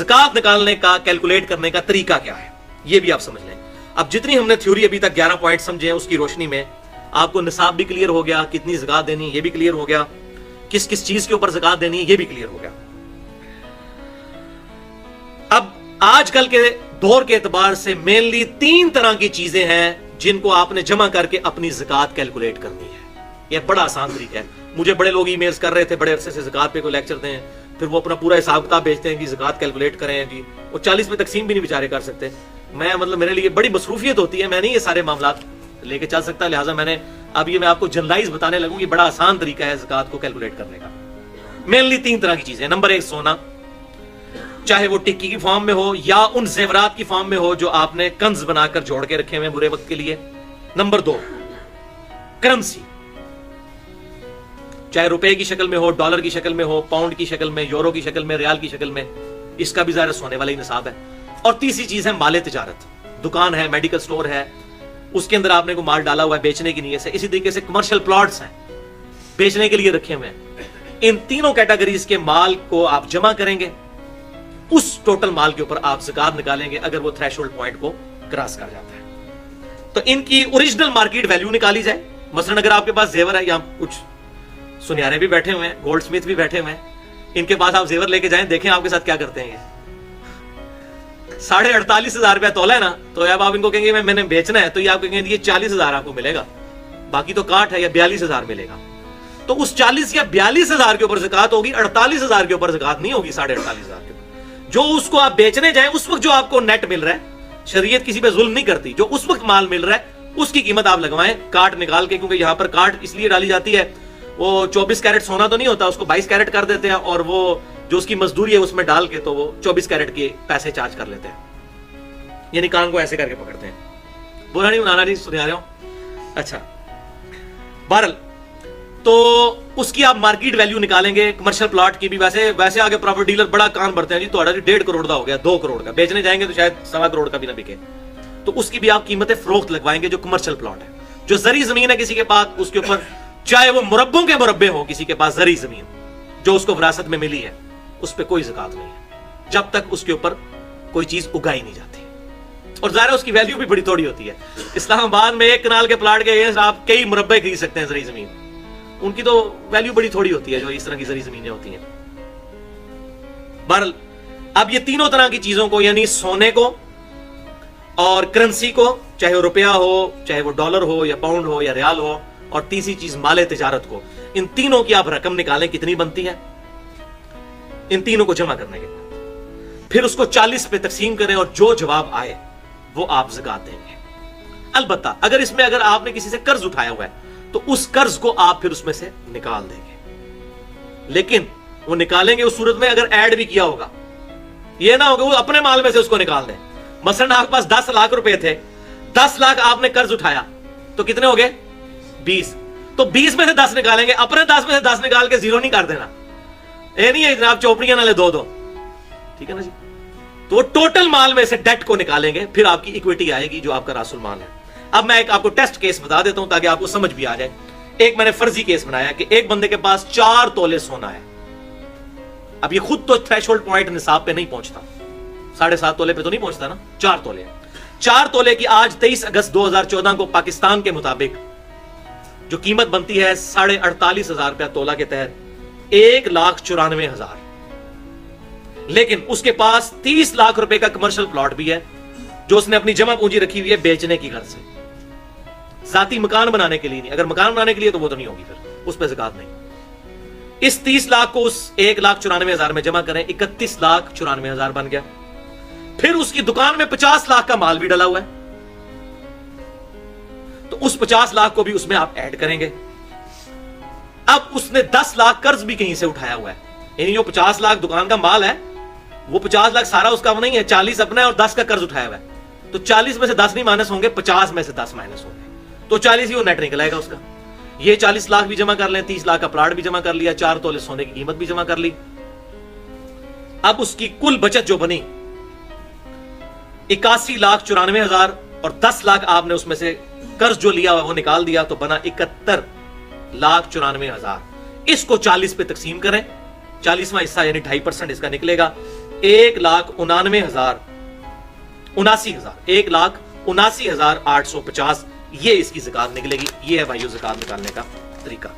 ज़कात निकालने का, कैलकुलेट करने का तरीका क्या है, ये भी आप समझ लें। अब जितनी हमने थ्योरी अभी तक 11 पॉइंट समझे हैं, उसकी रोशनी में आपको निसाब भी क्लियर हो गया, कितनी ज़कात देनी ये भी क्लियर हो गया, किस किस चीज के ऊपर ज़कात देनी ये भी क्लियर हो गया। अब आजकल के दौर के एतबार से मेनली 3 तरह की चीजें हैं जिनको आपने जमा करके अपनी ज़कात कैलकुलेट करनी है। यह बड़ा आसान तरीका है। मुझे बड़े लोग ईमेल्स कर रहे थे, बड़े अरसे से ज़कात पे कोई लेक्चर दें, फिर वो अपना पूरा हिसाब किताब भेजते हैं कि ज़कात कैलकुलेट करें जी, वो 40 में तकसीम भी नहीं बेचारे कर सकते। मैं मतलब मेरे लिए बड़ी मसरूफियत होती है, मैं नहीं ये सारे मामला लेके चल सकता, लिहाजा मैंने अब ये मैं आपको जनरलाइज बताने लगूं कि बड़ा आसान तरीका है ज़कात को कैलकुलेट करने का। मेनली 3 तरह की चीजें। नंबर 1 सोना, चाहे वो टिक्की की फॉर्म में हो या उन जेवरात की फॉर्म में हो जो आपने कंज बनाकर जोड़ के रखे हुए बुरे वक्त के लिए। नंबर 2 करेंसी, चाहे रुपए की शक्ल में हो, डॉलर की शक्ल में हो, पाउंड की शक्ल में, यूरो की शक्ल में, रियाल की शक्ल में, इसका भी ज़ाहिर सोने वाला ही निसाब है। और तीसरी चीज है माले तिजारत, दुकान है, मेडिकल स्टोर है, उसके अंदर आपने को माल डाला हुआ है बेचने की नीयत से। इसी तरीके से कमर्शियल प्लॉट्स हैं, बेचने के लिए रखे हुए हैं। इन तीनों कैटेगरीज के माल को आप जमा करेंगे, उस टोटल माल के ऊपर आप ज़कात निकालेंगे अगर वो थ्रेशोल्ड पॉइंट को क्रॉस कर जाता है। तो इनकी ओरिजिनल मार्केट वैल्यू निकाली जाए। मसलन अगर आपके पास जेवर है, या कुछ सुनियारे भी बैठे हुए हैं, गोल्ड स्मिथ भी बैठे हुए हैं, इनके पास आप जेवर लेके जाएं, देखें आपके साथ क्या करते हैं। ये 48,500 रुपया तोला है ना, तो अब आप इनको कहेंगे मैंने बेचना है, तो ये आप कहेंगे ये 40,000 आपको मिलेगा, बाकी तो काट है, या 42,000 मिलेगा। तो उस 40 या 42,000 के ऊपर ज़कात होगी, 48,000 के ऊपर ज़कात नहीं होगी, 48,500 के ऊपर। जो उसको आप बेचने जाए उस वक्त जो आपको नेट मिल रहा है, शरीयत किसी पे जुल्म नहीं करती, जो उस वक्त माल मिल रहा है उसकी कीमत आप लगवाएं काट निकाल के, क्योंकि यहां पर काट इसलिए डाली जाती है, वो 24 कैरेट सोना तो नहीं होता, उसको 22 कैरेट कर देते हैं, और वो जो उसकी मजदूरी है उसमें डाल के तो वो 24 कैरेट के पैसे चार्ज कर लेते हैं, यानी कान को ऐसे करके पकड़ते हैं। बोला नहीं, बनाना नहीं, सुना रहे हो? अच्छा, बहरहाल तो उसकी आप मार्केट वैल्यू निकालेंगे। कमर्शियल प्लॉट की भी वैसे आगे प्रॉपर्टी डीलर बड़ा कान भरते हैं जी, तो 1.5 करोड़ का हो गया, 2 करोड़ का बेचने जाएंगे तो शायद 1.25 करोड़ का भी ना बिके, तो उसकी भी आप कीमतें फरोख्त लगवाएंगे। जो कमर्शियल प्लॉट है, जो जरी जमीन है किसी के पास, उसके ऊपर चाहे वो मुरब्बों के मुरब्बे हो, किसी के पास जरी जमीन जो उसको विरासत में मिली है, उस पर कोई ज़कात नहीं है जब तक उसके ऊपर कोई चीज उगाई नहीं जाती। और ज़ाहिर उसकी वैल्यू भी बड़ी थोड़ी होती है। इस्लामाबाद में 1 कनाल के प्लाट के अगेंस्ट आप कई मुरब्बे खरीद सकते हैं जरी जमीन, उनकी तो वैल्यू बड़ी थोड़ी होती है जो इस तरह की जरी जमीनें होती हैं। बहरहाल अब ये तीनों तरह की चीजों को, यानी सोने को और करेंसी को, चाहे वो रुपया हो, चाहे वो डॉलर हो या पाउंड हो या रियाल हो, और तीसरी चीज माले तिजारत को, इन तीनों की आप रकम निकालें कितनी बनती है। इन तीनों को जमा करने के बाद फिर उसको 40 पे तकसीम करें, और जो जवाब आए वो आप ज़कात देंगे। अलबत्ता अगर इसमें अगर आपने किसी से कर्ज उठाया हुआ है तो उस कर्ज को आप फिर उसमें से निकाल देंगे, लेकिन वो निकालेंगे उस सूरत में अगर ऐड भी किया होगा। ये ना होगा वो अपने माल में से उसको निकाल दें। मसलन आपके पास 10 लाख रुपए थे, 10 लाख आपने कर्ज उठाया, तो कितने हो गए? 20। तो 20 में से 10 निकालेंगे, अपने 10 में से 10 निकाल के 0 नहीं कर देना। ये नहीं है जनाब चौपड़ियां नाले दो, ठीक है ना जी। तो टोटल माल में से डेट को निकालेंगे, फिर आपकी इक्विटी आएगी जो आपका रासुल माल है। अब मैं एक आपको टेस्ट केस बता देता हूं ताकि आपको समझ भी आ जाए। एक मैंने फर्जी केस बनाया कि एक बंदे के पास 4 तोले सोना है। अब ये खुद तो थ्रेशोल्ड पॉइंट निसाब पे नहीं पहुंचता, 7.5 तोले पे तो नहीं पहुंचता ना, 4 तोले। 4 तोले की आज 23 अगस्त 2014 को पाकिस्तान के मुताबिक जो कीमत बनती है 48,500 रुपया तोला के तहत 1,94,000। लेकिन उसके पास 30 लाख रुपए का कमर्शियल प्लॉट भी है जो उसने अपनी जमा पूंजी रखी हुई है बेचने की गर्ज से, जाती मकान बनाने के लिए नहीं। अगर मकान बनाने के लिए तो वो तो नहीं होगी, फिर उस पर ज़कात नहीं। इस 30 लाख को उस 1,94,000 में जमा करें, 31,94,000 बन गया। फिर उसकी दुकान में 50 लाख का माल भी डला हुआ है, तो उस 50 लाख को भी उसमें आप ऐड करेंगे। अब उसने 10 लाख कर्ज भी कहीं से उठाया हुआ है, यानी जो 50 लाख दुकान का माल है वो 50 लाख सारा उसका नहीं है, 40 अपना है और 10 का कर्ज उठाया हुआ है। तो 40 में से 10 नहीं माइनस होंगे, 50 में से 10 माइनस होंगे, तो 40 ही वो नेट निकल आएगा उसका। ये 40 लाख भी जमा कर लें, 30 लाख का प्लाट भी जमा कर लिया, 4 तोले सोने की कीमत भी जमा कर ली। अब उसकी कुल बचत जो बनी 81,94,000, और 10 लाख आपने उसमें से कर्ज जो लिया वो निकाल दिया, तो बना 71,94,000। इसको 40 पे तकसीम करें, 40वां हिस्सा यानी 2.5% इसका निकलेगा, 1,79,850 یہ اس کی زکات نکلے گی. یہ ہے بھائیو زکات نکالنے کا طریقہ.